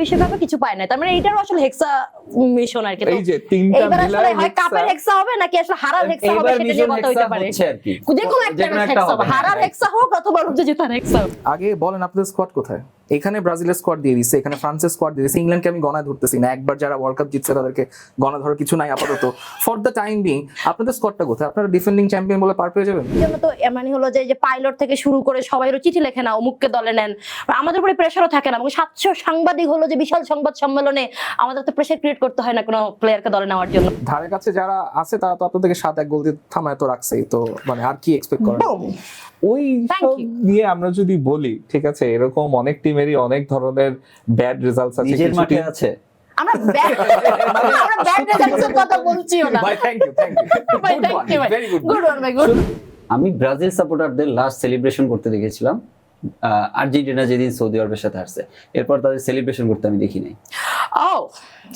বিশ্বকাপে কিছু পায় না, তার মানে এইটারও আসলে হেক্সা মিশন আর কি। এই যে তিনটা এইবার আসলে মিলায় হয় কাপের হেক্সা হবে নাকি আসলে হারার হেক্সা হবে, এইবার সেটা নিয়ে মিশন কথা হইতে হেক্সা পারে। হচ্ছে আর কি, যেকোনো একটা হেক্সা হবে, হারার হেক্সা হোক অথবা জেতার হেক্সা হোক। আগে বলেন আপনাদের স্কোয়াড কোথায়? এখানে ব্রাজিলের স্কোয়াড দিয়ে দিচ্ছে, এখানে ফ্রান্সের স্কোয়াড দিয়ে দিচ্ছে, ইংল্যান্ডকে আমি গণায় ধরতেছি না। একবার যারা ওয়ার্ল্ড কাপ জিতছে তাদেরকে গণা ধরার কিছু নাই আপাতত। ফর দ্য টাইম বিং আপনাদের স্কোয়াডটা কোথায়? আপনারা ডিফেন্ডিং চ্যাম্পিয়ন বলে পার পেয়ে যাবেন। এই জন্য তো মানে হলো যে পাইলট থেকে শুরু করে সবাইরও চিঠি লেখে না, অমুককে দলে নেন, আমাদের উপরে প্রেশারও থাকে না। এবং 700 সাংবাদিক হলো যে বিশাল সংবাদ সম্মেলনে আমাদের তো প্রেশার ক্রিয়েট করতে হয় না কোনো প্লেয়ারকে দলে নেওয়ার জন্য। ধারে কাছে যারা আছে তারা তো আপনাদেরকে 7-1 গোল দিয়ে থামায় তো রাখছেই, তো মানে আর কি এক্সপেক্ট করেন? ওই Thank সব you. নিয়ে আমরা যদি বলি, ঠিক আছে, এরকম অনেক টিমেরই অনেক ধরনের ব্যাড রেজাল্টস আছে। নিজের কিছু মাঠে team- আছে। আমরা ব্যাড রেজাল্টের কথা বলছিও না ভাই থ্যাংক ইউ ভাই, thank you ভাই। Good one ভাই, good. আমি ব্রাজিল সাপোর্টারদের লাস্ট সেলিব্রেশন করতে দেখেছিলাম আর্জেন্টিনা যেদিন সৌদি আরবের সাথে আসছে, এরপর তাদের সেলিব্রেশন করতে আমি দেখি নাই।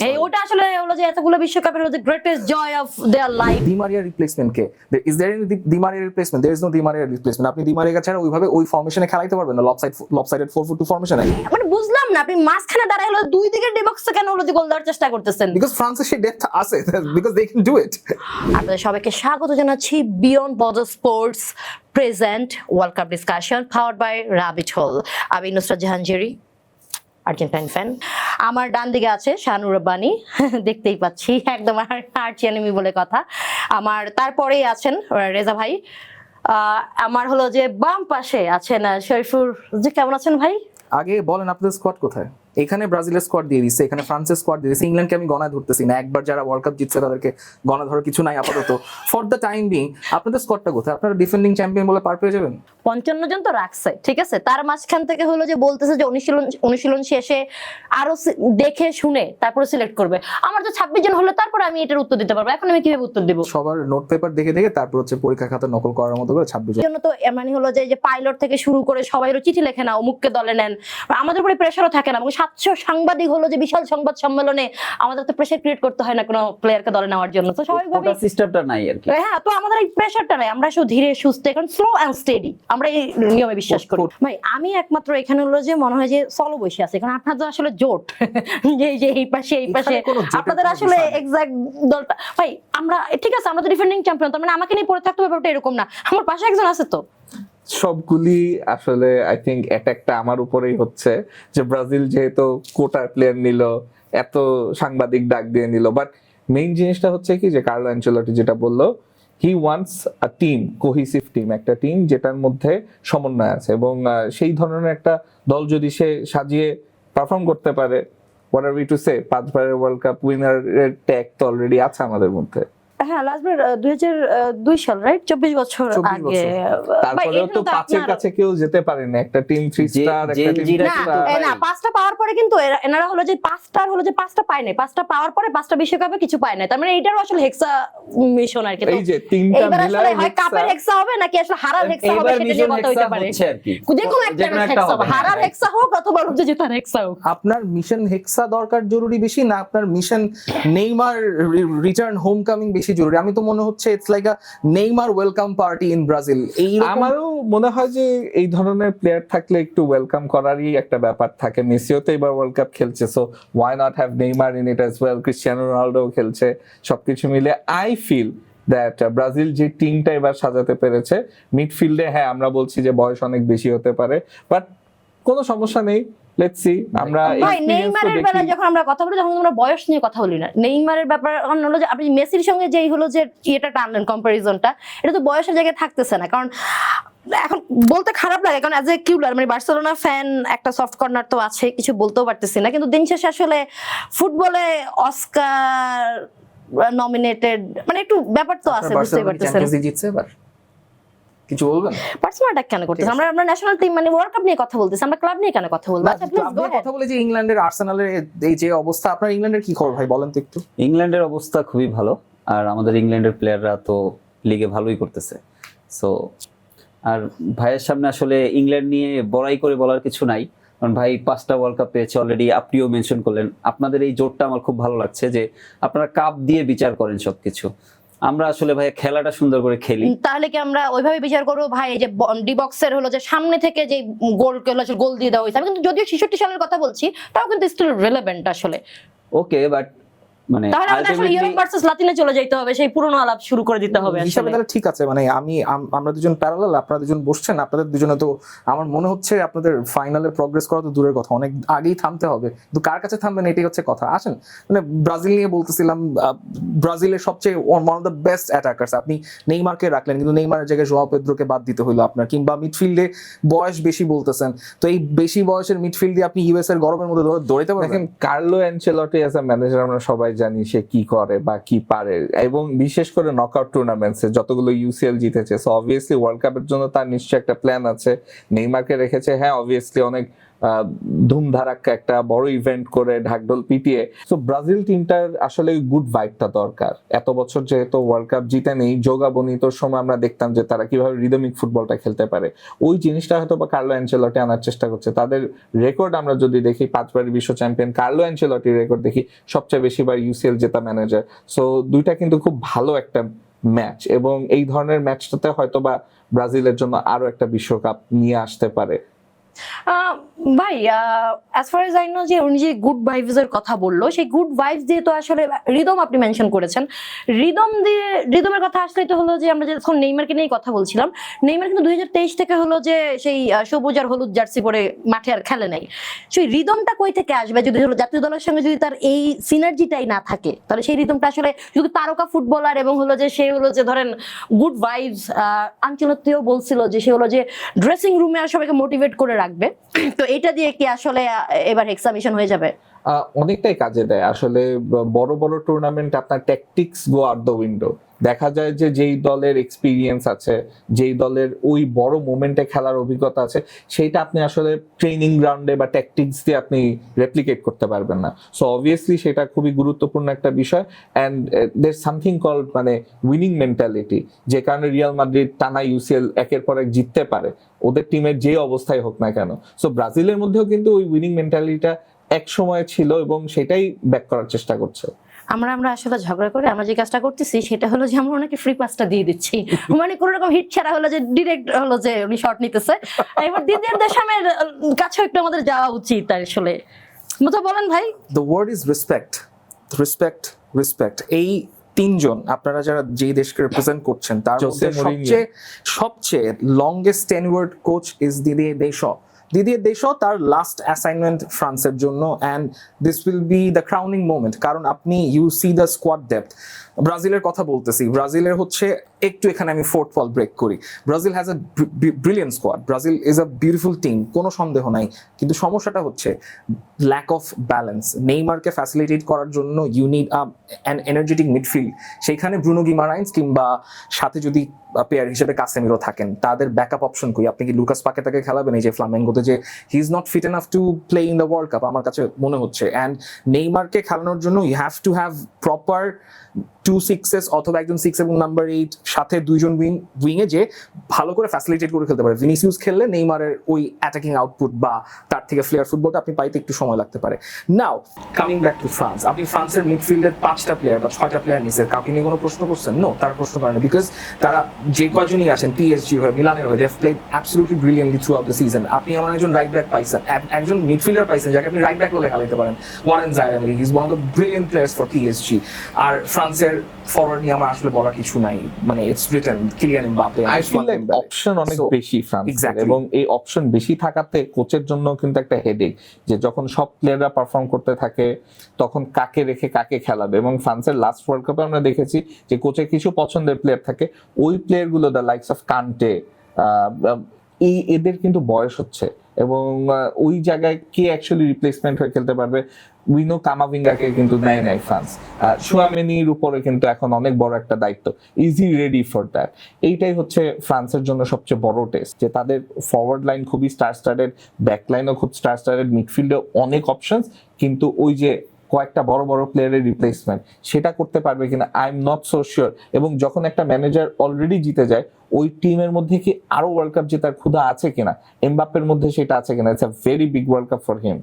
এই ওটা আসলে হলো যে এতগুলো বিশ্বকাপের হলো যে greatest joy of their life. Di Maria replacement কে? Is there any Di Maria replacement? There is no Di Maria replacement. আপনি ডি মারিয়া ছাড়া ওইভাবে ওই ফরমেশনে খেলাইতে পারবেন না, লপসাইডেড 4-4-2 ফরমেশনে। মানে বুঝলাম না, আপনি মাঝখানে দাঁড়ায় হলো দুই দিকের ডি বক্সে কেন হলো যে গোল দেওয়ার চেষ্টা করতেছেন? বিকজ ফ্রান্সের সেই ডেপথ আছে, because they can do it. আপনাদের সবাইকে স্বাগত জানাচ্ছি beyond border sports present world cup discussion powered by rabbit hole. আমি নুসরাত জাহানজেরি, আর্জেন্টাইন ফ্যান। আমার ডান দিকে আছে শাহানুর রব্বানী, দেখতেই পাচ্ছি একদম আর্চি এনিমি বলে কথা। আমার তারপরেই আছেন রেজা ভাই। আমার হলো যে বাম পাশে আছেন শরীফুর। যে কেমন আছেন ভাই? আগে বলেন আপনাদের স্কোয়াড কোথায়? এখানে ব্রাজিলের স্কোয়াড দিয়ে দিচ্ছে, এখানে ফ্রান্সের স্কোয়াড দিয়ে দিচ্ছে, ইংল্যান্ডকে আমি গণায় ধরতেছি না। একবার যারা ওয়ার্ল্ড কাপ জিতছে তাদেরকে গণা ধরার কিছু নাই আপাতত। ফর দ্য টাইম বিং আপনাদের স্কোয়াডটা কোথায়? আপনারা ডিফেন্ডিং চ্যাম্পিয়ন বলে পার পেয়ে যাবেন। 55 জন তো রাখছে, ঠিক আছে। তার মাঝখান থেকে হলো যে বলতেছে যে অনুশীলন শেষে আরো দেখে শুনে তারপরে সিলেক্ট করবে। আমার তো 26 জন হলো, তারপরে আমি এটার উত্তর দিতে পারবো। এখন আমি কিভাবে উত্তর দেব? সবার নোট পেপার দেখে দেখে তারপর হচ্ছে পরীক্ষা খাতা নকল করার মতো করে 26 জন। জন্য তো মানে হলো যে পাইলট থেকে শুরু করে সবাইরও চিঠি লেখে না, অমুককে দলে নেন, আমাদের উপরে প্রেশারও থাকে না। এবং 700 সাংবাদিক হলো যে বিশাল সংবাদ সম্মেলনে আমাদের তো প্রেশার ক্রিয়েট করতে হয় না কোনো প্লেয়ারকে দলে নেওয়ার জন্য। তো স্বাভাবিকভাবে ওটা সিস্টেমটা নাই আর কি। হ্যাঁ, তো আমাদের এই প্রেশারটা নাই, আমরা শুধু ধীরে সুস্থে, এখন স্লো অ্যান্ড স্টেডি, আমরা এই নিয়মে বিশ্বাস করি। ভাই আমি একমাত্র এখানে হলো যে মনে হয় যে সলো বসে আছে, কারণ আপনাদের আসলে জোট যে এই পাশে এই পাশে, এখানে কোনো জোটের আপনাদের কোনো আসলে বিষয় নেই। এক্সাক্ট দলটা। ভাই আমরা ঠিক আছে, আমরা তো ডিফেন্ডিং চ্যাম্পিয়ন, তার মানে আমাকে নিয়ে পড়ে থাকতে হবে ব্যাপারটা এরকম না। আমার পাশে একজন আছে তো। সবগুলি আসলে আই থিঙ্ক একটা আমার উপরেই হচ্ছে যে ব্রাজিল যেহেতু কোটার প্লেয়ার নিল, এত সাংবাদিক ডাক দিয়ে নিল, বাট মেইন জিনিসটা হচ্ছে কি যে কার্লো অ্যানচেলটি যেটা বললো, he wants a team, cohesive team, একটা টিম যেটার মধ্যে সমন্বয় আছে। এবং সেই ধরনের একটা দল যদি সে সাজিয়ে পারফর্ম করতে পারে, what are we to say, 5 বারের ওয়ার্ল্ড কাপ উইনারের ট্যাগ তো অলরেডি আছে আমাদের মধ্যে। হ্যাঁ, লাস্টবার 2002 সাল, রাইট? 24 বছর 24 আগে। বছর। তারপরেও তো 5-এর কাছে কেউ যেতে পারে না। একটা টিম 3 স্টার, একটা টিম জেনজিরা না, 5টা পাওয়ার পরে কিন্তু এনারা হলো যে 5টা পায় নাই, 5টা পাওয়ার পরে 5টা বিশ্বকাপে কিছু পায় নাই, তার মানে এইটারও আসলে হেক্সা মিশন আর কি। এই যে তিনটা এইবার আসলে মিলায় হয় কাপের হেক্সা হবে নাকি আসলে হারার হেক্সা হবে, এইবার সেটা নিয়ে মিশন কথা হইতে হেক্সা পারে। হচ্ছে আর কি, যেকোনো একটা হেক্সা হবে, হারার হেক্সা হোক অথবা জেতার হেক্সা হোক। আপনার মিশন হেক্সা দরকার জরুরি বেশি, না আপনার mission Neymar return home coming বেশি জরুরি? আমি তো মনে হচ্ছে it's like a Neymar welcome party in Brazil. আমারও মনে হয় যে এই ধরনের প্লেয়ার থাকলে একটু ওয়েলকাম করারই একটা ব্যাপার থাকে। মেসিও তো এবার ওয়ার্ল্ড কাপ খেলছে, so why not have Neymar in it as well. Cristiano Ronaldo খেলছে, সবকিছু মিলে আই ফিল দ্যাট ব্রাজিল যে টিমটা এবার সাজাতে পেরেছে মিডফিল্ডে, হ্যাঁ আমরা বলছি যে বয়স অনেক বেশি হতে পারে, বাট কোনো সমস্যা নেই। লেটস সি, আমরা ভাই নেইমারের বেলা যখন আমরা কথা বলি তখন আমরা বয়স নিয়ে কথা বলি না। নেইমারের ব্যাপার হলো যে আপনি মেসির সঙ্গে যেই হলো যে এটা টানলেন কম্পারিজনটা, এটা তো বয়সের জায়গায় থাকতেছে না। কারণ এখন বলতে খারাপ লাগে, কারণ অ্যাজ এ কিউলার মানে বার্সেলোনা ফ্যান একটা সফট কর্নার তো আছে, কিছু বলতেও পারতেছি না। কিন্তু দিন শেষে আসলে ফুটবলে অস্কার নমিনেটেড মানে একটু ব্যাপার তো আছে, বুঝতেই পারতেছেন। চ্যাম্পিয়ন্স লিগ জিতছে এবার, কিছু বলবেন? পার্সোনাল অ্যাটাক কেন করতেছেন? আমরা ন্যাশনাল টিম মানে ওয়ার্ল্ড কাপ নিয়ে কথা বলতেছি, আমরা ক্লাব নিয়ে কেন কথা বলবো? আচ্ছা প্লিজ গো কথা বলে যে ইংল্যান্ডের আর্সেনালের এই যে অবস্থা, আপনার ইংল্যান্ডের কি খবর ভাই বলেন তো একটু। ইংল্যান্ডের অবস্থা খুবই ভালো, আর আমাদের ইংল্যান্ডের প্লেয়াররা তো লিগে ভালোই করতেছে। সো আর ভাইয়ের সামনে আসলে ইংল্যান্ড নিয়ে বড়াই করে বলার কিছু নাই, কারণ ভাই 5টা ওয়ার্ল্ড কাপ পেয়েছে অলরেডি। আপনিও মেনশন করলেন, আপনাদের এই জোরটা আমার খুব ভালো লাগছে যে আপনারা কাপ দিয়ে বিচার করেন সবকিছু। আমরা আসলে ভাই খেলাটা সুন্দর করে খেলি। তাহলে কি আমরা ওইভাবে বিচার করবো ভাই, এই যে ডি বক্সের হলো যে সামনে থেকে যে গোল দিয়ে দেওয়া হয়েছে, আমি কিন্তু যদিও 66 সালের কথা বলছি, তাও কিন্তু স্টিল রিলেভেন্ট আসলে। ওকে, বাট মানে তাহলে আমাদের আসলে ইউরোপ ভার্সেস লাতিনে চলে যেতে হবে, সেই পুরনো আলাপ শুরু করে দিতে হবে হিসাবে আসলে। তাহলে ঠিক আছে, মানে আমরা দুজন প্যারালাল, আপনারা দুজন বসছেন, আপনাদের দুজনে তো আমার মনে হচ্ছে আপনাদের ফাইনালে প্রগ্রেস করা তো দূরের কথা, অনেক আগেই থামতে হবে, কিন্তু কার কাছে থামবেন এটাই হচ্ছে কথা। আসেন, মানে ব্রাজিল নিয়ে বলতেছিলাম, ব্রাজিলের সবচেয়ে one of the best attackers, আপনি নেইমারকে রাখলেন কিন্তু নেইমারের জায়গায় জোয়াও পেদ্রোকে বাদ দিতে হলো আপনার, কিংবা মিডফিল্ডে বয়স বেশি বলতেছেন, তো এই বেশি বয়সের মিডফিল্ডে আপনি ইউএস এর গরমের মধ্যে দৌড়াইতে পারবেন? দেখেন, কার্লো অ্যানচেলটি অ্যাজ আ ম্যানেজার আমরা সবাই জানি সে কি করে বা কি পারে, এবং বিশেষ করে নকআউট টুর্নামেন্টসে যতগুলো ইউসিএল জিতেছে, সো অবভিয়াসলি ওয়ার্ল্ড কাপের জন্য তার নিশ্চয়ই একটা প্ল্যান আছে। নেইমারকে রেখেছে, হ্যাঁ অবভিয়াসলি অনেক ধুমধারাক্কা একটা বড় ইভেন্ট করে ঢাকঢোল পিটিয়ে। সো ব্রাজিল টিমটার আসলে গুড ভাইবটা দরকার। এত বছর যেহেতু ওয়ার্ল্ড কাপ জিতে নেই, যোগা বনিতোর সময় আমরা দেখতাম যে তারা কিভাবে রিদমিক ফুটবলটা খেলতে পারে, ওই জিনিসটা হয়তো বা কার্লো অ্যানচেলটি আনার চেষ্টা করছে। তাদের রেকর্ড আমরা যদি দেখি, 5বারের বিশ্ব চ্যাম্পিয়ন কার্লো অ্যানচেলটির রেকর্ড দেখি, সবচেয়ে বেশিবার ইউসিএল জেতা ম্যানেজার। সো দুইটা কিন্তু খুব ভালো একটা ম্যাচ, এবং এই ধরনের ম্যাচটাতে হয়তো বা ব্রাজিলের জন্য আরো একটা বিশ্বকাপ নিয়ে আসতে পারে। ভাই as far age I know, যে উনি যে গুড ভাইবস এর কথা বললো, সেই গুড ভাইবস দিয়ে তো আসলে রিদম আপনি মেনশন করেছেন, রিদমের কথা আসলে তো হলো যে আমরা যখন নেইমারকে নিয়ে কথা বলছিলাম, নেইমার কিন্তু 2023 থেকে হলো যে সেই সবুজ আর হলুদ জার্সি পরে মাঠে আর খেলে নাই। সেই রিদমটা কই থেকে আসবে যদি হলো জাতীয় দলের সঙ্গে যদি তার এই সিনার্জিটাই না থাকে, তাহলে সেই রিদমটা আসলে শুধু তারকা ফুটবলার এবং হলো যে সে হলো যে ধরেন গুড ভাইবস, আনচেলত্তিও বলছিল যে সে হলো যে ড্রেসিং রুমে আর সবাইকে মোটিভেট করে রাখবে, তো এটা দিয়ে কি আসলে এবার এক্সামিশন হয়ে যাবে? অনেকটাই কাজে দেয় আসলে। বড় বড় টুর্নামেন্ট আপনার tactics go out the window. দেখা যায় যে যেই দলের এক্সপিরিয়েন্স আছে, যেই দলের ওই বড় মোমেন্টে খেলার অভিজ্ঞতা আছে, সেইটা আপনি আসলে ট্রেনিং গ্রাউন্ডে বা ট্যাকটিক্স দিয়ে আপনি রেপ্লিকেট করতে পারবেন না। সো অবভিয়াসলি সেটা খুবই গুরুত্বপূর্ণ একটা বিষয়। অ্যান্ড দের সামথিং কল্ড মানে উইনিং মেন্টালিটি, যে কারণে রিয়াল মাদ্রিদ টানা ইউসিএল একের পর এক জিততে পারে, ওদের টিমের যে অবস্থায় হোক না কেন। সো ব্রাজিলের মধ্যেও কিন্তু ওই উইনিং মেন্টালিটিটা এক সময় ছিল, এবং সেটাই ব্যাক করার চেষ্টা করছে। আমরা আসলে ঝগড়া করে আমরা যে কাজটা করতেছি সেটা হলো যে আমরা ওনাকে ফ্রি পাসটা দিয়ে দিচ্ছি, মানে কোনো রকম হিট ছাড়া হলো যে ডিরেক্ট হলো যে উনি শট নিতেছে। এবার দিদির দেশামের কাছে একটু আমাদের যাওয়া উচিত আসলে, মতো বলেন ভাই। The word is respect, respect, respect. এই তিনজন আপনারা যারা যেই দেশকে রিপ্রেজেন্ট করছেন তার মধ্যে সবচেয়ে longest tenured coach is Didier দেশো। তার লাস্ট অ্যাসাইনমেন্ট ফ্রান্সের জন্য, and this will be the crowning moment, কারণ আপনি you see the squad depth. ব্রাজিলের কথা বলতেছি, ব্রাজিলের হচ্ছে একটু এখানে আমি ফোর্থ ওয়াল ব্রেক করি, Brazil has a brilliant squad, Brazil is a beautiful team, কোনো সন্দেহ নাই, কিন্তু সমস্যাটা হচ্ছে ল্যাক অফ ব্যালেন্স। নেইমারকে ফ্যাসিলিটেট করার জন্য you need an energetic midfield, সেইখানে ব্রুনো গিমারাইন্স কিংবা সাথে যদি প্লেয়ার হিসেবে কাসেমিরো থাকেন, তাদের ব্যাকআপ অপশন কই? আপনি কি লুকাস পাকেতাকে খেলাবেন? এই যে ফ্লামেঙ্গোতে যে he is not fit enough to play in the world cup আমার কাছে মনে হচ্ছে। অ্যান্ড নেইমারকে খেলানোর জন্য you have to have proper 2 6s অথবা একজন 6 এবং নাম্বার 8 সাথে দুইজন উইংয়ে যে ভালো করে ফ্যাসিলিটেট করে খেলতে পারে। ভিনিসিয়াস খেললে নেইমারের ওই অ্যাটাকিং আউটপুট বা তার থেকে ফ্লেয়ার ফুটবলটা আপনি পাইতে একটু সময় লাগতে পারে। নাও কামিং ব্যাক টু ফ্রান্স, আপনি ফ্রান্সের মিডফিল্ডের 5টা প্লেয়ার বা 6টা প্লেয়ার নিচে কাউকে নিয়ে কোনো প্রশ্ন করছেন? নো, তারা প্রশ্ন করে না, বিকজ তারা যে কয়জনই আছেন পিএসজি হয়ে, মিলানের হয়ে, they have played absolutely brilliantly throughout the season. আপনি আমার একজন রাইট ব্যাক পাইছেন, একজন মিডফিল্ডার পাইছেন যাকে আপনি রাইট ব্যাক বলে খেলাতে পারেন, Warren Zaire Emery, he is one of the brilliant players for PSG. আর ফ্রান্সের ফরওয়ার্ড নিয়ে আমার আসলে বলার কিছু নাই, মানে it's written Kylian Mbappe. I feel like option অনেক বেশি ফ্রান্সের, এবং এই অপশন বেশি থাকাতে কোচের জন্য কিন্তু একটা হেডেক, যে যখন সব প্লেয়াররা পারফর্ম করতে থাকে তখন কাকে রেখে কাকে খেলাবে। এবং ফ্রান্সের লাস্ট ওয়ার্ল্ড কাপে আমরা দেখেছি যে কোচের কিছু পছন্দের প্লেয়ার থাকে, ওই প্লেয়ারগুলো দ্য লাইকস অফ কান্টে, এদের কিন্তু বয়স হচ্ছে, এবং ওই জায়গায় কে অ্যাকচুয়ালি রিপ্লেসমেন্ট হয়ে খেলতে পারবে? উইনো কামাভিঙ্গাকে কিন্তু নেয় নাই ফ্রান্স, চুয়ামেনির উপরে কিন্তু এখন অনেক বড় একটা দায়িত্ব, ইজি রেডি ফর দ্যাট। এইটাই হচ্ছে ফ্রান্সের জন্য সবচেয়ে বড় টেস্ট, যে তাদের ফরওয়ার্ড লাইন খুবই স্টার স্টারেড, ব্যাক লাইনও খুব স্টার স্টারেড, মিডফিল্ডে অনেক অপশনস, কিন্তু ওই যে কয়েকটা বড় বড় প্লেয়ারের রিপ্লেসমেন্ট সেটা করতে পারবে কিনা I am not so sure. এবং যখন একটা ম্যানেজার অলরেডি জিতে যায়, ওই টিমের মধ্যে কি আরো ওয়ার্ল্ড কাপ জেতার ক্ষুধা আছে কিনা, এমবাপ্পের মধ্যে সেটা আছে কিনা? It's a very big world cup for him.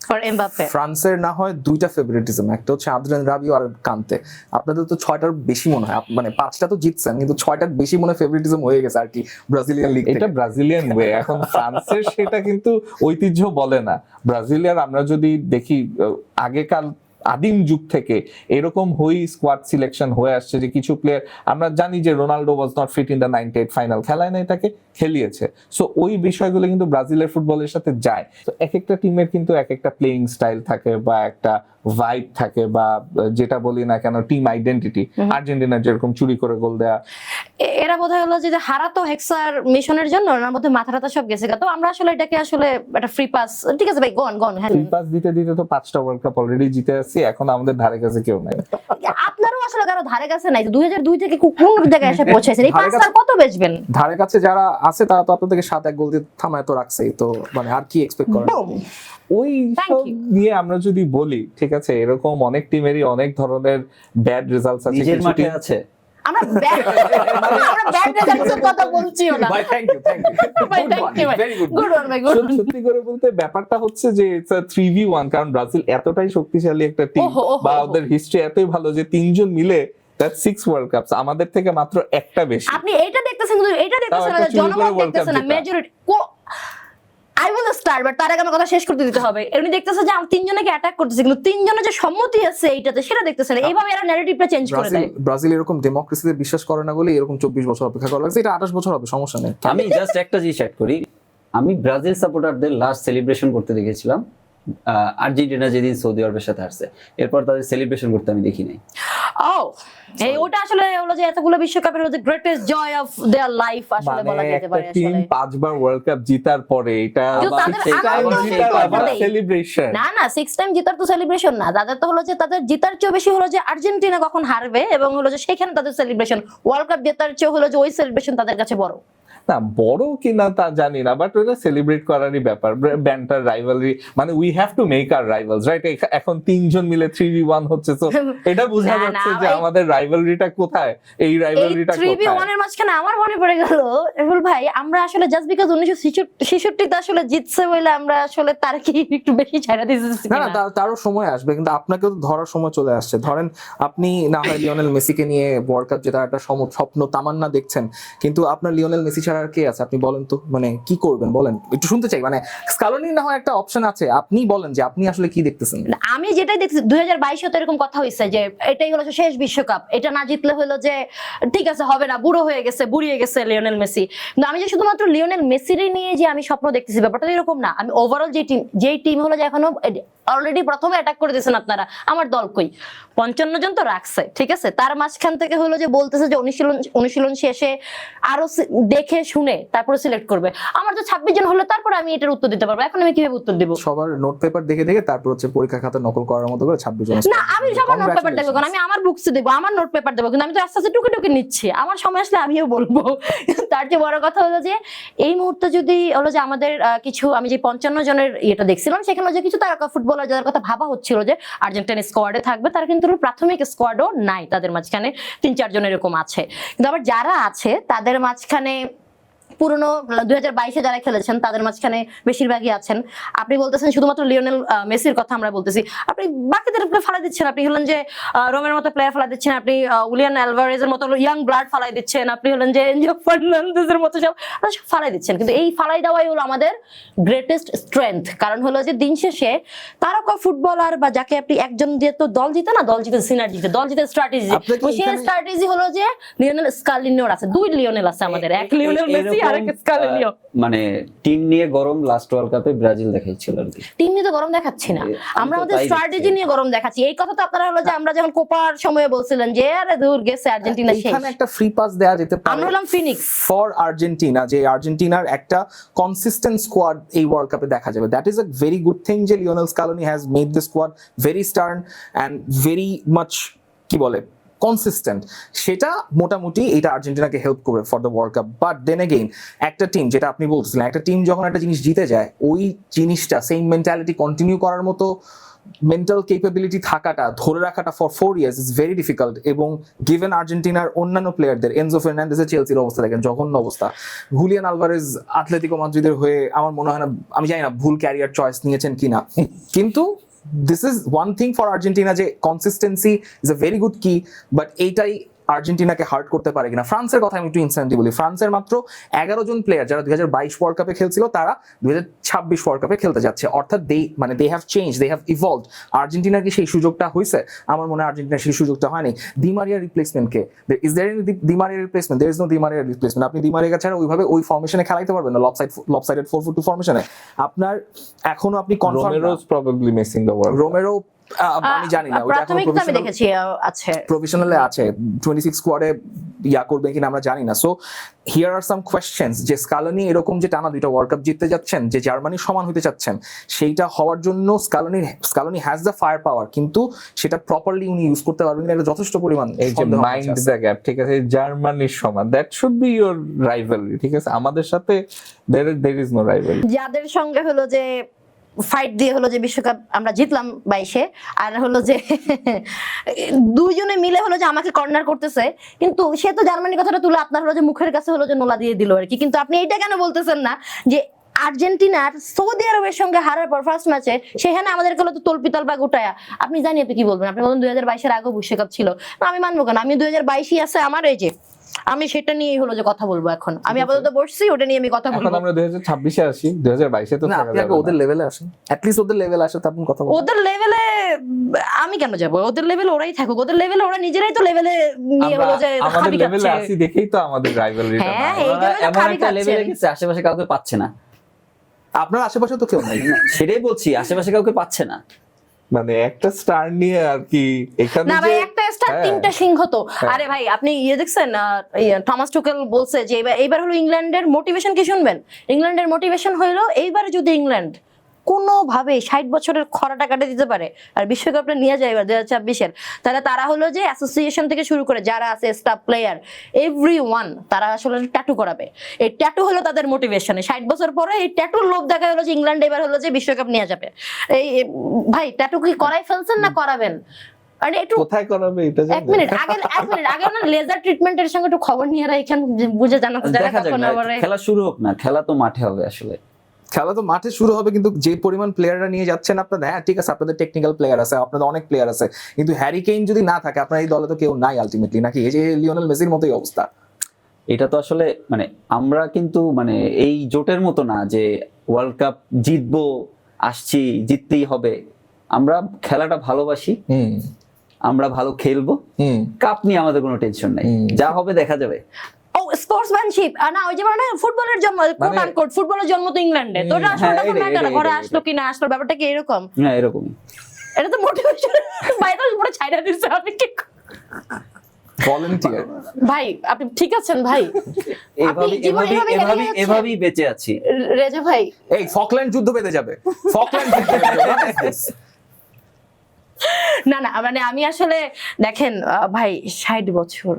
For Mbappe. ফ্রান্সের না হয় দুইটা ফেভারিটিজম, একটা হচ্ছে আদ্রিয়ান রাবিও আর কান্তে। আপনাদের তো 6টার বেশি মনে হয়, মানে 5টা তো জিতছেন কিন্তু 6টার বেশি মনে হয় ফেভারিটিজম হয়ে গেছে আর কি ব্রাজিলিয়ান লিগ এটা ব্রাজিলিয়ান ওয়ে। এখন ফ্রান্সের সেটা কিন্তু ঐতিহ্য বলে না। ব্রাজিলিয়ান আমরা যদি দেখি আগেকাল আদিম যুগ থেকে এরকম হই স্কোয়াড সিলেকশন হয়ে আসছে যে কিছু প্লেয়ার আমরা জানি যে Ronaldo was not fit in the 98 final, খেলায় নাই তাকে, খেলিয়েছে। সো ওই বিষয়গুলো কিন্তু ব্রাজিলের ফুটবলের সাথে যায়। তো এক একটা টিমের কিন্তু এক একটা প্লেইং স্টাইল থাকে বা একটা ভাইব থাকে বা যেটা বলি না কেন টিম আইডেন্টিটি। আর্জেন্টিনার যেরকম চুরি করে গোল দেয়া, এরা বোধহয় হলো যে হারাতো হেক্সার মিশনের জন্য ওনার মধ্যে মাথা টাথা সব গেছে। তো আমরা আসলে এটাকে আসলে একটা ফ্রি পাস, ঠিক আছে ভাই, গন হ্যাঁ। ফ্রি পাস দিতে দিতে তো 5টা ওয়ার্ল্ড কাপ অলরেডি জিতে আসছি, এখন আমাদের ধারে কাছে কেউ নাই। আপনারও আসলে কারো ধারে কাছে নাই। 2002 থেকে কোন জায়গায় এসে পৌঁছেছেন? এই ধারে পাঁচটার কত বেচবেন? ধারে কাছে যারা আছে তারা তো আপনাদেরকে 7-1 গোল দিয়ে থামায় তো রাখছেই, তো মানে আর কি এক্সপেক্ট করেন? Boom! ওই Thank সব you. নিয়ে আমরা যদি বলি, ঠিক আছে, এরকম অনেক টিমেরই অনেক ধরনের ব্যাড রেজাল্টস আছে। নিজের কিছু মাঠে team- আছে। আমরা ব্যাড রেজাল্টের কথা বলছিও না ভাই থ্যাংক ইউ ভাই, থ্যাংক ইউ ভাই, ভেরি গুড। গুড ওয়ান ভাই, গুড। সত্যি করে বলতে ব্যাপারটা হচ্ছে যে ইটস আ 3v1, কারণ ব্রাজিল এতটাই শক্তিশালী একটা টিম ওহো, ওহো, বা ওহো। ওদের হিস্ট্রি এতই ভালো যে 3জন মিলে দ্যাট 6 ওয়ার্ল্ড কাপস, আমাদের থেকে মাত্র একটা বেশি। আপনি এইটা দেখতেছেন কিন্তু এটা দেখতেছেন না, একটা চুরি করে জনগণ World Cup দেখতেছেন না, জেতা। Majority. I will start, but তার আগে আমার কথা শেষ করতে দিতে হবে। এমনি দেখতেছে যে আমরা তিনজনকে অ্যাটাক করতেছি, কিন্তু তিনজনের যে সম্মতি আছে এইটাতে সেটা দেখতেছেন না। এইভাবে এরা ন্যারেটিভটা চেঞ্জ করে দেয়। ব্রাজিল এরকম ডেমোক্রেসিতে বিশ্বাস করে না বলে এরকম 24 বছর অপেক্ষা করা লাগছে। এটা 28 বছর হবে, সমস্যা নেই। আমি জাস্ট একটা জিনিস অ্যাড করি, আমি ব্রাজিল সাপোর্টারদের লাস্ট সেলিব্রেশন করতে দেখেছিলাম আর্জেন্টিনা যেদিন সৌদি আরবের সাথে আসছে, এরপর তাদের সেলিব্রেশন করতে আমি দেখি নাই। ও এই ওটা আসলে হলো যে এতগুলো বিশ্বকাপের হলো যে greatest joy of their life আসলে বলা মানে যেতে একটা পারে টিম আসলে। 5বার ওয়ার্ল্ড কাপ জিতার পরে এটা কিন্তু তাদের আনন্দ feel করতে নেই। সেলিব্রেশন না 6 টাইম জেতার তো সেলিব্রেশন না, তাদের তো হলো যে তাদের জেতার চেয়ে বেশি হলো যে আর্জেন্টিনা কখন হারবে এবং হলো যে সেখানে তাদের সেলিব্রেশন। ওয়ার্ল্ড কাপ জেতার চেয়ে হলো যে ওই সেলিব্রেশন তাদের কাছে বড়। না বড় কিনা তা জানি না, বাট ওটা সেলিব্রেট করারই ব্যাপার। ব্যান্টার রাইভালরি, মানে we have to make our rivals, right? এখন 3জন মিলে 3v1 হচ্ছে, তো এটা বোঝা না, যাচ্ছে না, যে আমাদের রাইভালরিটা কোথায়, এই এই রাইভালরিটা 3v1 কোথায়। এর মাঝখানে আমার মনে পড়ে গেল রুল ভাই, আমরা আসলে জাস্ট বিকজ 1966 তে আসলে জিতছে বলে আমরা আসলে তার কি একটু বেশি ছাড়া দিয়েছি না না, তারও সময় আসবে, কিন্তু আপনাকেও তো ধরার সময় চলে আসছে। ধরেন আপনি না হয় লিওনেল মেসিকে নিয়ে ওয়ার্ল্ড কাপ জেতার একটা স্বপ্ন তামান্না দেখছেন, কিন্তু আপনার লিওনেল মেসি ছাড়া আর কে আছে? আপনি বলেন তো, মানে কি করবেন বলেন, একটু শুনতে চাই। মানে স্কালোনি না হয় একটা অপশন আছে, আপনি বলেন যে আপনি আসলে কি দেখতেছেন। আমি যেটাই দেখছি 2022 তো এরকম কথা হইছে যে এটাই হলো শেষ বিশ্বকাপ, এটা না জিতলে হলো যে ঠিক আছে হবে না, বুড়ো হয়ে গেছে, বুড়িয়ে গেছে লিওনেল মেসি। কিন্তু আমি যে শুধুমাত্র লিওনেল মেসির নিয়ে যে আমি স্বপ্ন দেখতেছি, ব্যাপারটা এরকম না। আমি ওভারঅল যেই টিম হলো যে এখনো অলরেডি প্রথমে অ্যাটাক করে দিয়েছেন আপনারা, আমার দল কই 55 জন তো রাখছে, ঠিক আছে, তার মাঝখান থেকে হলো যে বলতেছে যে অনুশীলন শেষে আরো দেখে শুনে তারপরে সিলেক্ট করবে। আমার তো 26 জন হলো, তারপরে আমি এটার উত্তর দিতে পারবো। এখন আমি কিভাবে উত্তর দিব? সবার নোট পেপার দেখে দেখে তারপর হচ্ছে পরীক্ষা খাতা নকল করার মতো করে 26 জন। না আমি সবার নোট পেপার দেবো, কারণ আমি আমার বুকস দেবো, আমার নোট পেপার দেবো, কিন্তু আমি তো আস্তে আস্তে টুকে টুকে নিচ্ছি। আমার সময় আসলে আমিও বলবো। তার চেয়ে বড় কথা হলো যে এই মুহূর্তে যদি হলো যে আমাদের কিছু, আমি যে 55 জনের ইয়েটা দেখছিলাম, সেখানে যে কিছু তারকা ফুটবলার যাদের কথা ভাবা হচ্ছিল যে আর্জেন্টিনা স্কোয়াডে থাকবে, তারা কিন্তু প্রাথমিক স্কোয়াডও নাই, তাদের মাঝখানে 3-4 জন এরকম আছে। কিন্তু আবার যারা আছে তাদের মাঝখানে পুরনো 2022-এ যারা খেলেছেন তাদের মাঝখানে বেশিরভাগই আছেন। আপনি বলতেছেন শুধুমাত্র লিওনেল মেসির কথা আমরা বলতেছি, আপনি বাকিদের ফালাই দিচ্ছেন। আপনি হলেন যে রোমের মতো প্লেয়ার ফালাই দিচ্ছেন, আপনি উলিয়ান অ্যালভারেজের মতো ইয়াং ব্লাড ফালাই দিচ্ছেন, আপনি হলেন যে এনজো ফার্নান্দেজের মতো সব ফালাই দিচ্ছেন। কিন্তু এই ফালাই দেওয়াই হলো আমাদের গ্রেটেস্ট স্ট্রেংথ। কারণ হলো যে দিন শেষে তারকা ফুটবলার বা যাকে আপনি একজন দিয়ে তো দল জিতে না, দল জিতে সিনার্জিতে, দল জিতে স্ট্র্যাটেজি। সেই স্ট্র্যাটেজি হলো যে লিওনেল স্কালিনিওর আছে, 2 লিওনেল আছে আমাদের, এক লিওনেল মেসি আর এক স্কালিনিও। মানে টিম নিয়ে গরম লাস্ট ওয়ার্ল্ড কাপে ব্রাজিল দেখাইছিল আর কি। টিম নিয়ে তো গরম দেখাচ্ছি না, আমরা তো আমাদের তাই স্ট্র্যাটেজি দেখছি। নিয়ে গরম দেখাচ্ছি। এই কথা তো আপনারা হলো যে আমরা যখন কোপার সময় বলছিলেন যে আরে দূর গেছে আর্জেন্টিনা শেষ, এখানে একটা ফ্রি পাস দেয়া যেতে পারে। আমরা হলাম ফিনিক্স ফর আর্জেন্টিনা, যে আর্জেন্টিনার একটা কনসিস্টেন্ট স্কোয়াড এই ওয়ার্ল্ড কাপে দেখা যাবে। That is a very good thing যে Lionel Scaloni has made the squad very stern and very much কি বলে কনসিস্টেন্ট। সেটা মোটামুটি এটা আর্জেন্টিনাকে হেল্প করবে for the world cup. But then again একটা টিম, যেটা আপনি বলছিলেন, একটা টিম যখন একটা জিনিস জিতে যায়, ওই জিনিসটা সেম মেন্টালিটি কন্টিনিউ করার মতো মেন্টাল কেপেবিলিটি থাকাটা ধরে রাখাটা for 4 years is very difficult. এবং গিভেন আর্জেন্টিনার অন্যান্য প্লেয়ারদের, এনজো ফার্নান্দেজের চেলসির অবস্থা দেখেন, জঘন্য অবস্থা। হুলিয়ান আলভারেজ আতলেতিকো মাদ্রিদের হয়ে আমার মনে হয় না, আমি জানি না ভুল ক্যারিয়ার চয়েস নিয়েছেন কিনা, কিন্তু this is one thing for Argentina, যে consistency is a very good কি, বাট এইটাই আর্জেন্টিনাকে হার্ট করতে পারে কিনা। ফ্রান্সের কথা আমি একটু ইনস্ট্যান্টলি বলি, ফ্রান্সের মাত্র 11 জন প্লেয়ার যারা 2022 ওয়ার্ল্ড কাপে খেলছিল, তারা 2026 ওয়ার্ল্ড কাপে খেলতে যাচ্ছে, অর্থাৎ they have change, they have evolved. আর্জেন্টিনার কি সেই সুযোগটা হয়েছে? আমার মনে হয় আর্জেন্টিনার সেই সুযোগটা হয়নি। ডিমারিয়া রিপ্লেসমেন্ট কে? Is there any Di Maria replacement? There is no Di Maria replacement. আপনি ডিমারিয়া ছাড়া ওইভাবে ওই ফর্মেশনে খেলাইতে পারবেন না, লপসাইডেড 4-4-2 ফর্মেশনে। আপনার এখনো আপনি confirm, Romero's probably missing the world. Romero আমি জানি না, ওটা এখন প্রাথমিকটা আমি দেখেছি আছে, প্রফেশনালে আছে, 26 স্কোয়াডে ইয়া করবেন কিনা আমরা জানি না। So here are some questions, যে স্কালোনি এরকম যে টানা 2টা ওয়ার্ল্ড কাপ জিততে যাচ্ছেন, যে জার্মানির সমান হতে চাচ্ছেন, সেইটা হওয়ার জন্য স্কালোনি হ্যাজ দ্য ফায়ার পাওয়ার, কিন্তু সেটা প্রপারলি উনি ইউজ করতে পারবেন কিনা, এটা যথেষ্ট পরিমাণ এই যে মাইন্ড দ্য গ্যাপ, ঠিক আছে, জার্মানির সমান, that should be your rivalry, ঠিক আছে, আমাদের সাথে there is no rivalry. যাদের সঙ্গে হলো যে ফাইট দিয়ে হলো যে বিশ্বকাপ আমরা জিতলাম 22-এ, আর হলো যে দুইজনে মিলে হলো যে আমাকে কর্নার করতেছে, কিন্তু সে তো জার্মানির কথাটা তুলে আপনার হলো যে মুখের কাছে হলো যে নোলা দিয়ে দিল আর কি। কিন্তু আপনি এইটা কেন বলতেছেন না যে আর্জেন্টিনার সৌদি আরবের সঙ্গে হারার পর ফার্স্ট ম্যাচে সেখানে আমাদেরকে হলো তো তলপিতল বা গোটায়া, আপনি জানি আপনি কি বলবেন, আপনি বলেন 2022-এর আগেও বিশ্বকাপ ছিল না, আমি মানবো কেন, আমি 2022-ই আছে আমার, এই যে আমি সেটা নিয়েই হলো যে কথা বলবো। এখন আমি আপাতত বসছি, ওটা নিয়ে আমি কথা এখন বলবো। আমরা 2026-এ আসি, 2022-এ তো না, থাকা আপনি যাবে আগে ওদের না। লেভেলে আসেন, অ্যাট লিস্ট ওদের লেভেলে আসে, তারপর কথা বলবো। ওদের লেভেলে আমি কেন যাব? ওদের লেভেলে ওরাই থাকুক, ওদের লেভেলে ওরা নিজেরাই তো লেভেলে নিয়ে হলো যে আমাদের খাবি লেভেলে খাচ্ছে। আসি দেখেই তো আমাদের রাইভালরিটা হ্যাঁ, না। এই ওরা জন্য তো এমন খাবি একটা লেভেলে খাচ্ছেন। গেছে আশেপাশে কাউকে পাচ্ছে না। আপনার আশেপাশে তো কেউ নাই। সেটাই বলছি, আশেপাশে কাউকে পাচ্ছে না। মানে একটা স্টার নিয়ে আর কি এখানে না যে ভাই, একটা স্টার হ্যাঁ। 3টা সিংহ তো। হ্যাঁ। আরে ভাই আপনি দেখছেন থমাস টুকেল বলছে যে এইবার হলো ইংল্যান্ডের মোটিভেশন কি শুনবেন? ইংল্যান্ডের মোটিভেশন হলো এইবারে যদি ইংল্যান্ড কোনোভাবে 60 বছরের খরাটা কাটে দিতে পারে আর বিশ্বকাপটা নিয়ে যায় এবার 2026-এর, তাহলে তারা হলো যে অ্যাসোসিয়েশন থেকে শুরু করে যারা আছে স্টাফ প্লেয়ার এভরিওয়ান, তারা আসলে ট্যাটু করাবে। এই ট্যাটু হলো তাদের মোটিভেশনে। 60 বছর পরে এই ট্যাটুর লোভ দেখা হলো যে ইংল্যান্ড এবার হলো যে বিশ্বকাপ নিয়ে যাবে। ভাই ট্যাটু কি করাই ফেলছেন না করাবেন? আরে একটু কোথায় করাবে এটা এক মিনিট আগে না লেজার ট্রিটমেন্টের সঙ্গে একটু খবর নিয়ে রাখেন, বুঝে জানাতে যারা দেখা যাক কখন না, আবার খেলা শুরু হোক না, খেলা তো মাঠে হবে আসলে। খেলা তো মাঠে শুরু হবে, কিন্তু যে পরিমাণ প্লেয়াররা নিয়ে যাচ্ছেন আপনাদের, হ্যাঁ ঠিক আছে আপনাদের টেকনিক্যাল প্লেয়ার আছে, আপনাদের অনেক প্লেয়ার আছে, কিন্তু হ্যারি কেইন যদি না থাকে আপনার এই দলে তো কেউ নাই আলটিমেটলি, নাকি? এই যে লিওনেল মেসির মতোই অবস্থা। এটা তো আসলে মানে আমরা কিন্তু মানে এই জোটের মতো না যে ওয়ার্ল্ড কাপ জিতবো, আসছি জিততেই হবে। আমরা খেলাটা ভালোবাসি, আমরা ভালো খেলবো, কাপ নিয়ে আমাদের কোনো টেনশন নাই, যা হবে দেখা যাবে। ও স্পোর্টসম্যানশিপ না, ওই যে মানে ফুটবলের জন্ম, কোট আনকোট ফুটবলের জন্ম তো ইংল্যান্ডে, তো এটা আসলে তো ম্যাটার ঘরে আসলো কি না আসলো, ব্যাপারটা কি এরকম? হ্যাঁ এরকমই। এটা তো মোটিভেশন বাইরে পুরো ছাইড়া দিচ্ছে। আপনি কি ভলান্টিয়ার ভাই, আপনি ঠিক আছেন ভাই? এভাবেই বেঁচে আছি। রেজা ভাই, এই ফকল্যান্ড যুদ্ধ বেঁধে যাবে, ফকল্যান্ড যুদ্ধ বেঁধে যাবে। What is this? না আমি আসলে দেখেন ভাই 60 বছর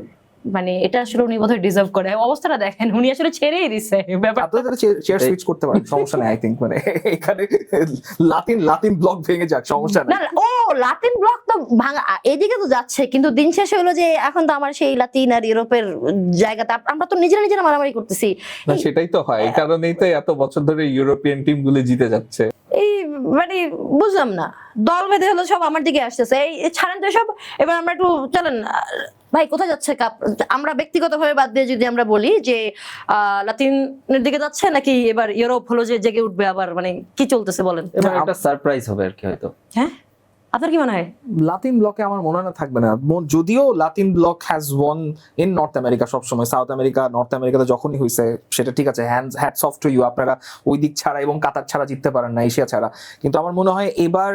মানে এটা আসলে উনি বোধহয় ডিজার্ভ করে। অবস্থাটা দেখেন, উনি আসলে ছেড়েই দিছে ব্যাপার। আপনাদের চেয়ার সুইচ করতে পারেন, সমস্যা নেই। আই থিংক মানে এখানে লাতিন ব্লক ভেঙে যাক, সমস্যা নেই। না ও লাতিন ব্লক তো ভাঙা এদিকে তো যাচ্ছে, কিন্তু দিন শেষে হলো যে এখন তো আমার সেই লাতিন আর ইউরোপের জায়গাতে আমরা তো নিজেরা মারামারি করতেছি। না সেটাই তো হয়, এই কারণেই তো এত বছর ধরে ইউরোপিয়ান টিম গুলো জিতে যাচ্ছে। এই মানে বুঝলাম না, দল বেঁধে হলো সব আমার দিকে আসতেছে। এই ছাড়েন তো সব, এবার আমরা একটু চলেন ভাই, কোথায় যাচ্ছে কাপ? আমরা ব্যক্তিগতভাবে বাদ দিয়ে যদি আমরা বলি যে লাতিনের দিকে যাচ্ছে নাকি এবার ইউরোপ হলো যে জেগে উঠবে আবার, মানে কি চলতেছে বলেন? এবার একটা সারপ্রাইজ হবে আর কি হয়তো। হ্যাঁ, আপনার কি মনে হয়? লাতিন ব্লকে আমার মনে হয় না থাকবে না, যদিও Latin block has one in north America সবসময়। সাউথ আমেরিকা, নর্থ আমেরিকাতে যখনই হয়েছে সেটা ঠিক আছে, হ্যাটস অফ টু ইউ, আপনারা ওই দিক ছাড়া এবং কাতার ছাড়া জিততে পারেন না, এশিয়া ছাড়া। কিন্তু আমার মনে হয় এবার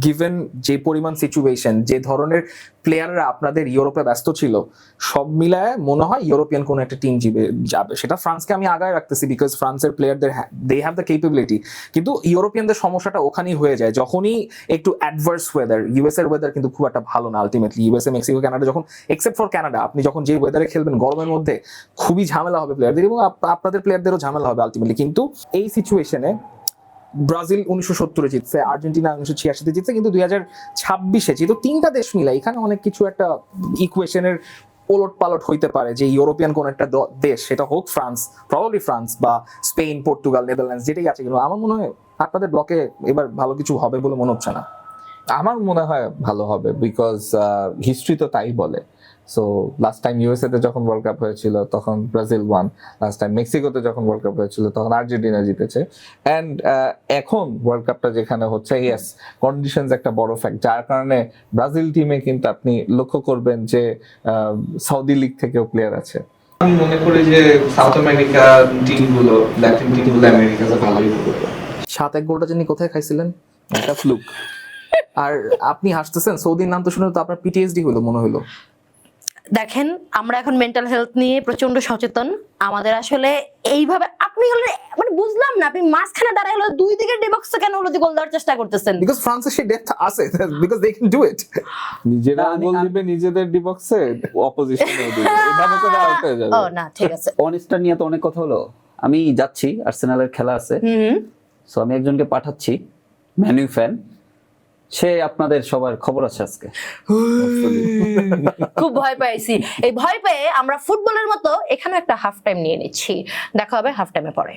গিভেন যে পরিমাণ সিচুয়েশন, যে ধরনের প্লেয়াররা আপনাদের ইউরোপে ব্যস্ত ছিল, সব মিলায় মনে হয় ইউরোপিয়ান কোনো একটা টিম যাবে। সেটা ফ্রান্সকে আমি আগায় রাখতেছি, বিকজ ফ্রান্সের প্লেয়ারদের দে হ্যাভ দ্য ক্যাপাবিলিটি। কিন্তু ইউরোপিয়ানদের সমস্যাটা ওখানেই হয়ে যায় যখনই একটু অ্যাডভার্স ওয়েদার। ইউএস এর ওয়েদার কিন্তু খুব একটা ভালো না আলটিমেটলি। ইউএসএ, মেক্সিকো, কানাডা, যখন এক্সেপ্ট ফর কানাডা, আপনি যখন যে ওয়েদারে খেলবেন গরমের মধ্যে, খুবই ঝামেলা হবে প্লেয়ারদের এবং আপনাদের প্লেয়ারদেরও ঝামেলা হবে আলটিমেটলি। কিন্তু এই সিচুয়েশনে ব্রাজিল 1970-এ জিতছে, আর্জেন্টিনা 1986-তে জিতছে, কিন্তু 2026-এ যেহেতু তিনটা দেশ মিলে, এখানে অনেক কিছু একটা ইকুয়েশনের ওলট পালট হইতে পারে, যে ইউরোপিয়ান কোন একটা দেশ, সেটা হোক ফ্রান্স, প্রবাবলি ফ্রান্স বা স্পেন, পর্তুগাল, নেদারল্যান্ডস, যেটাই আছে, কিন্তু আমার মনে হয় আপনাদের ব্লকে এবার ভালো কিছু হবে বলে মনে হচ্ছে না। আমার মনে হয় ভালো হবে, বিকজ হিস্ট্রি তো তাই বলে। সো লাস্ট টাইম ইউএসএ তে যখন ওয়ার্ল্ড কাপ হয়েছিল তখন ব্রাজিল ওয়ান, লাস্ট টাইম মেক্সিকোতে যখন ওয়ার্ল্ড কাপ হয়েছিল তখন আর্জেন্টিনা জিতেছে, অ্যান্ড এখন ওয়ার্ল্ড কাপটা যেখানে হচ্ছে, ইয়েস, কন্ডিশনস একটা বড় ফ্যাক্ট, যার কারণে ব্রাজিল টিমে কিন্তু আপনি লক্ষ্য করবেন যে সৌদি লিগ থেকেও প্লেয়ার আছে। আমি মনে করি যে সাউথ আমেরিকা টিমগুলো, ল্যাটিন টিমগুলো আমেরিকাতে ভালোই করবে। 7-1 গোলটা জানি কোথায় খাইছিলেন, একটা ফ্লুক। আর আপনি হাসতেছেন, সৌদির নাম তো শুনে তো আপনার পিটিএসডি হলো মনে হলো। দেখেন, আমরা এখন মেন্টাল হেলথ নিয়ে প্রচন্ড সচেতন। আমাদের আসলে এইভাবে আপনি হলে মানে বুঝলাম না, আপনি মাঝখানে দাঁড়ায় হলো দুই দিকে ডিবক্সে কেন হলো গোল দেওয়ার চেষ্টা করতেছেন? বিকজ ফ্রান্সের সেই ডেপথ আছে, because they can do it. নিজেরা না, গোল দিবে নিজেদের ডি বক্সে, অপোজিশনও দিবে, এভাবে করে আউট হয়ে যাবে। ও না, ঠিক আছে। অনেস্টার নিয়ে তো অনেক কথা হলো, আমি যাচ্ছি, আর্সেনালের খেলা আছে, হুম, সো আমি একজনকে পাঠাচ্ছি, ম্যানইউ ফ্যান, সে আপনাদের সবার খবর আছে আজকে। খুব ভয় পাইছি। এই ভয় পেয়ে আমরা ফুটবলের মতো এখানে একটা হাফ টাইম নিয়ে নিচ্ছি। দেখা হবে হাফ টাইমে পরে।